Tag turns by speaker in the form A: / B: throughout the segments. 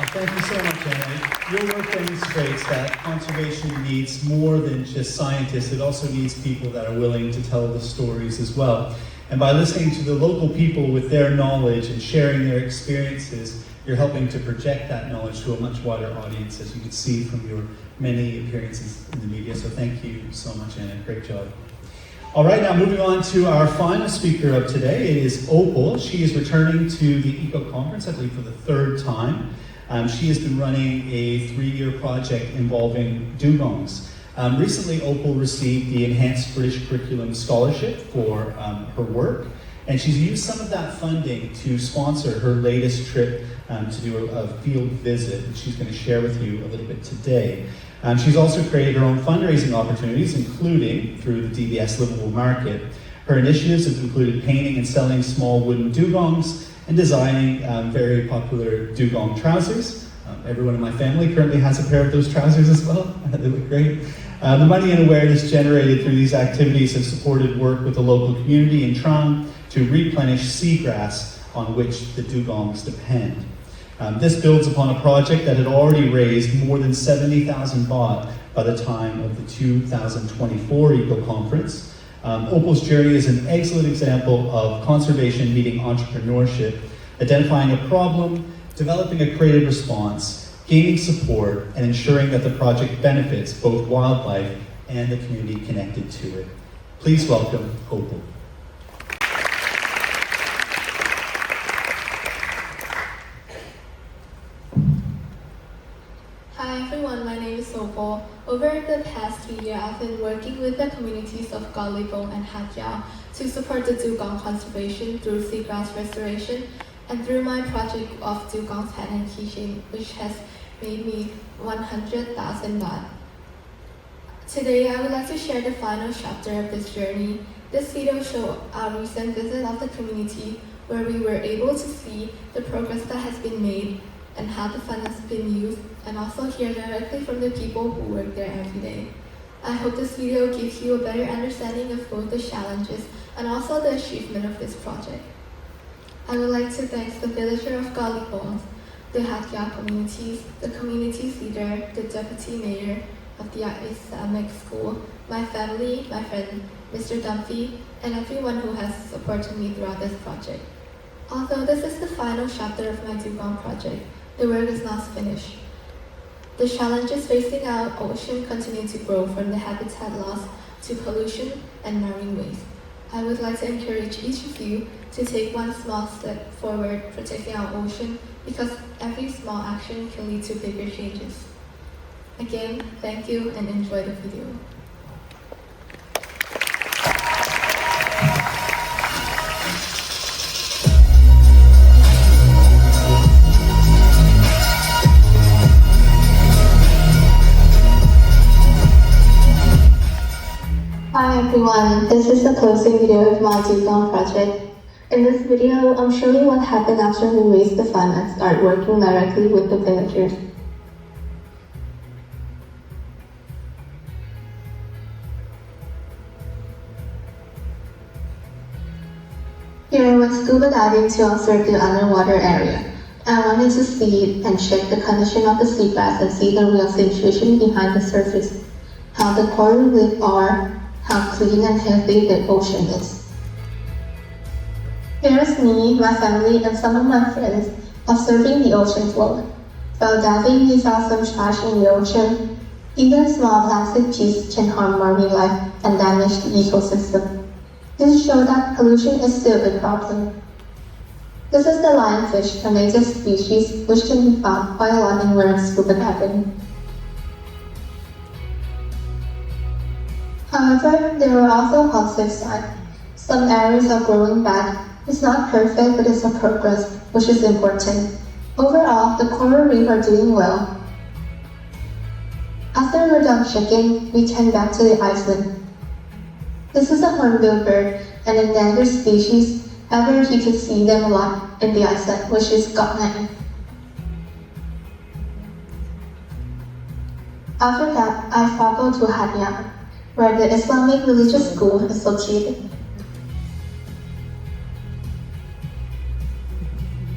A: Thank you so much, Anna. Your work demonstrates that conservation needs more than just scientists. It also needs people that are willing to tell the stories as well. And by listening to the local people with their knowledge and sharing their experiences, you're helping to project that knowledge to a much wider audience, as you can see from your many appearances in the media. So thank you so much, Anna. Great job. All right, now moving on to our final speaker of today. It is Opal. She is returning to the ECO conference, I believe, for the third time. She has been running a 3-year project involving dugongs. Recently, Opal received the Enhanced British Curriculum Scholarship for her work, and she's used some of that funding to sponsor her latest trip to do a field visit, which she's going to share with you a little bit today. She's also created her own fundraising opportunities, including through the DBS Livable Market. Her initiatives have included painting and selling small wooden dugongs and designing very popular dugong trousers. Everyone in my family currently has a pair of those trousers as well. They look great. The money and awareness generated through these activities have supported work with the local community in Trang to replenish seagrass on which the dugongs depend. This builds upon a project that had already raised more than 70,000 baht by the time of the 2024 Eco Conference. Opal's journey is an excellent example of conservation meeting entrepreneurship, identifying a problem, developing a creative response, gaining support, and ensuring that the project benefits both wildlife and the community connected to it. Please welcome Opal.
B: Hi everyone, my name is Opal. Over the past 3 years, I've been working with the communities of Dugong and Hat Yao to support the dugong conservation through seagrass restoration and through my project of dugong's hat and keychain, which has made me 100,000 baht. Today, I would like to share the final chapter of this journey. This video shows our recent visit of the community, where we were able to see the progress that has been made and how the fund has been used, and also hear directly from the people who work there every day. I hope this video gives you a better understanding of both the challenges and also the achievement of this project. I would like to thank the villager of Dugong, the Hat Yao communities, the community leader, the deputy mayor of the Islamic school, my family, my friend, Mr. Dumphy, and everyone who has supported me throughout this project. Although this is the final chapter of my Dugong project, the work is not finished. The challenges facing our ocean continue to grow, from the habitat loss to pollution and marine waste. I would like to encourage each of you to take one small step forward protecting our ocean, because every small action can lead to bigger changes. Again, thank you and enjoy the video. Hi everyone, this is the closing video of my Dugong project. In this video, I'm showing what happened after we raised the fund and start working directly with the villagers. Here I went scuba diving to observe the underwater area. I wanted to see and check the condition of the seagrass and see the real situation behind the surface, how the coral reef are, how clean and healthy the ocean is. Here is me, my family, and some of my friends observing the ocean floor. While diving, we saw some trash in the ocean. Even small plastic pieces can harm marine life and damage the ecosystem. This shows that pollution is still a problem. This is the lionfish, a native species which can be found quite a lot in where I'm scuba diving. However, there are also positive signs. Some areas are growing back. It's not perfect, but it's a progress, which is important. Overall, the coral reef are doing well. After we're done checking, we turn back to the island. This is a hornbill bird, an endangered species. However, you can see them a lot in the island, which is Scotland. After that, I traveled to Hat Yao, where the Islamic religious school is located.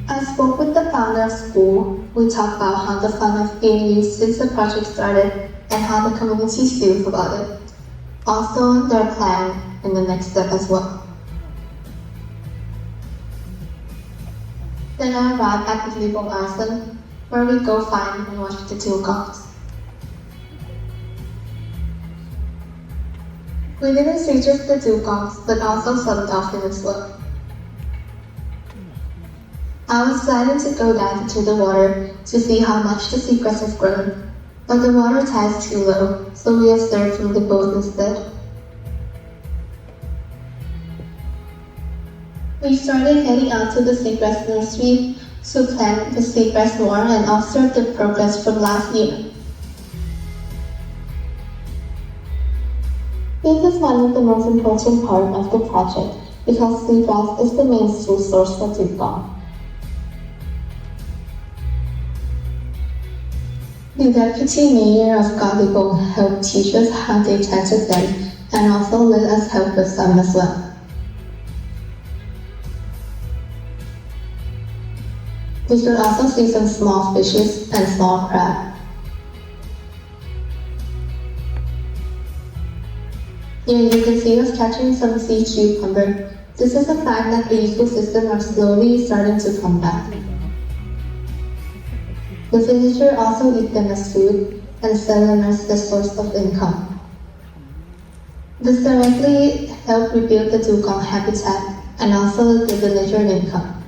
B: I I spoke with the founder of school. We talked about how the fund has been used since the project started and how the community feels about it. Also, their plan in the next step as well. Then I arrived at the Dugong Island, where we go find and watch the dugongs. We didn't see just the dugongs, but also some dolphins as well. I was planning to go down into the water to see how much the seagrass has grown, but the water tide is too low, so we observed from the boat instead. We started heading out to the seagrass nursery to plant the seagrass more and observe the progress from last year. This is one of the most important parts of the project because seagrass is the main food source for dugong. The deputy mayor of Dugong helped teach us how they planted them and also let us help with some as well. We could also see some small fishes and small crab. Here you can see us catching some sea cucumber. This is a sign that the ecosystem are slowly starting to come back. The villager also eat them as food and sell them as the source of income. This directly helped rebuild the dugong habitat and also the villager income.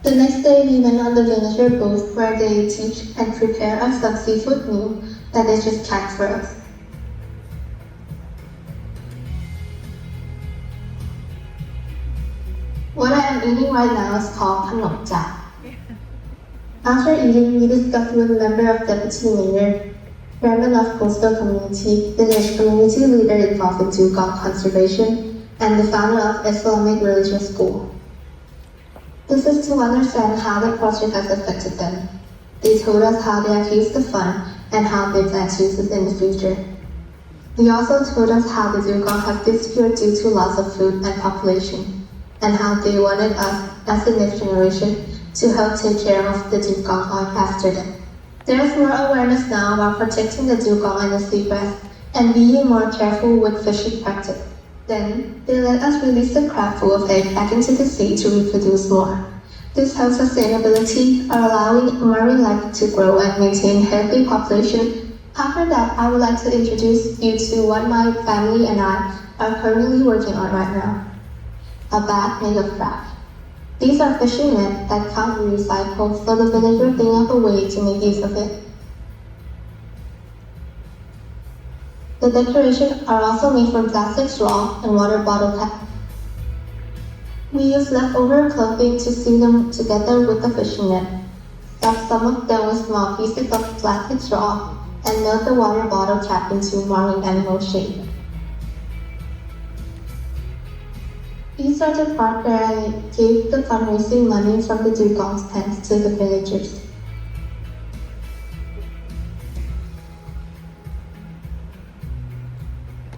B: The next day we went on the villager boat where they teach and prepare us some seafood meal that they just catch for us. What I am eating right now is called Panok Ja. After eating, we discussed with a member of Deputy Mayor, Chairman of Coastal Community, Village Community Leader involved in dugong conservation, and the founder of Islamic Religious School. This is to understand how the project has affected them. They told us how they have used the fund and how they plan to use it in the future. They also told us how the dugong have disappeared due to loss of food and population, and how they wanted us, as the next generation, to help take care of the dugong after them. There is more awareness now about protecting the dugong and the seagrass and being more careful with fishing practice. Then, they let us release the crab full of eggs back into the sea to reproduce more. This helps sustainability, allowing marine life to grow and maintain healthy population. After that, I would like to introduce you to what my family and I are currently working on right now. A bag made of crab. These are fishing nets that can't be recycled, so the villager think of a way to make use of it. The decorations are also made from plastic straw and water bottle cap. We use leftover clothing to sew them together with the fishing net. Stuff some of them with small pieces of plastic straw and melt the water bottle cap into marine animal shape. These are the part where I gave the fundraising money from the dugong's pens to the villagers.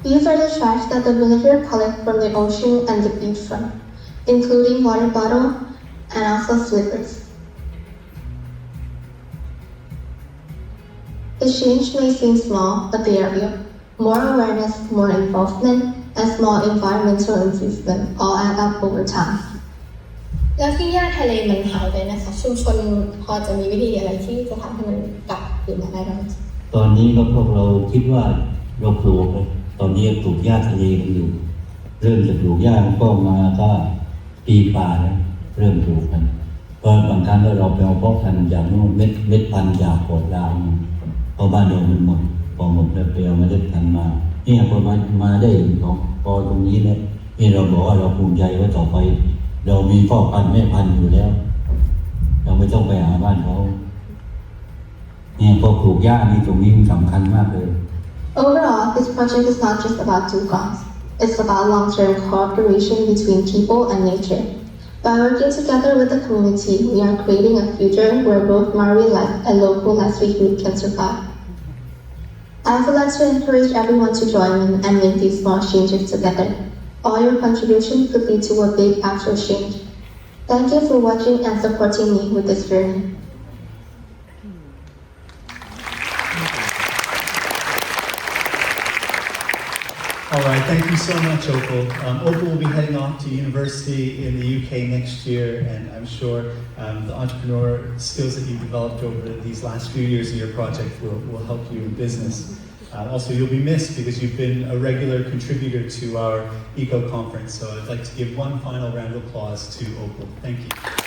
B: These are the trash that the villager collect from the ocean and the beachfront, including water bottle and also slippers. The change may seem small, but they are real. More awareness, more involvement, and small environmental improvement all add up over time.
C: แล้วที่ย่าทะเลมันหายไปนะคะชุมชนพอจะมีวิธีอะไรที่จะทำให้มันกลับคืนมาได้บ้าง
D: ตอนนี้ก็พวกเราคิดว่าเราปลูกตอนนี้ปลูกหญ้าทะเลกันอยู่เริ่มจะปลูกหญ้าก็มาก็ปีป่าแล้วเริ่มปลูกกันเพราะบางครั้งก็เราไปเอาเพาะพันธุ์อย่างโน้นเม็ดพันธุ์จากโกดดาวพอบ้านเรามันหมดพอหมดแล้วไปเอาเมล็ดพันธุ์มาเนี่ยพอมาได้ของพอตรงนี้เนี่ยนี่เราบอกว่าเราภูมิใจว่าต่อไปเรามีพ่อพันธุ์แม่พันธุ์อยู่แล้วเราไม่ต้องไปหาบ้านเขาเนี่ยพอปลูกหญ้านี่ตรงนี้มันสำคัญมากเลย
B: Overall, this project is not just about dugongs. It's about long-term cooperation between people and nature. By working together with the community, we are creating a future where both marine life and local livelihood can survive. I would like to encourage everyone to join in and make these small changes together. All your contributions could lead to a big actual change.
C: Thank you for watching and supporting me with this journey.
A: All right, thank you so much, Opal. Opal will be heading off to university in the UK next year, and I'm sure the entrepreneur skills that you've developed over these last few years of your project will help you in business. Also, you'll be missed because you've been a regular contributor to our ECO conference, so I'd like to give one final round of applause to Opal. Thank you.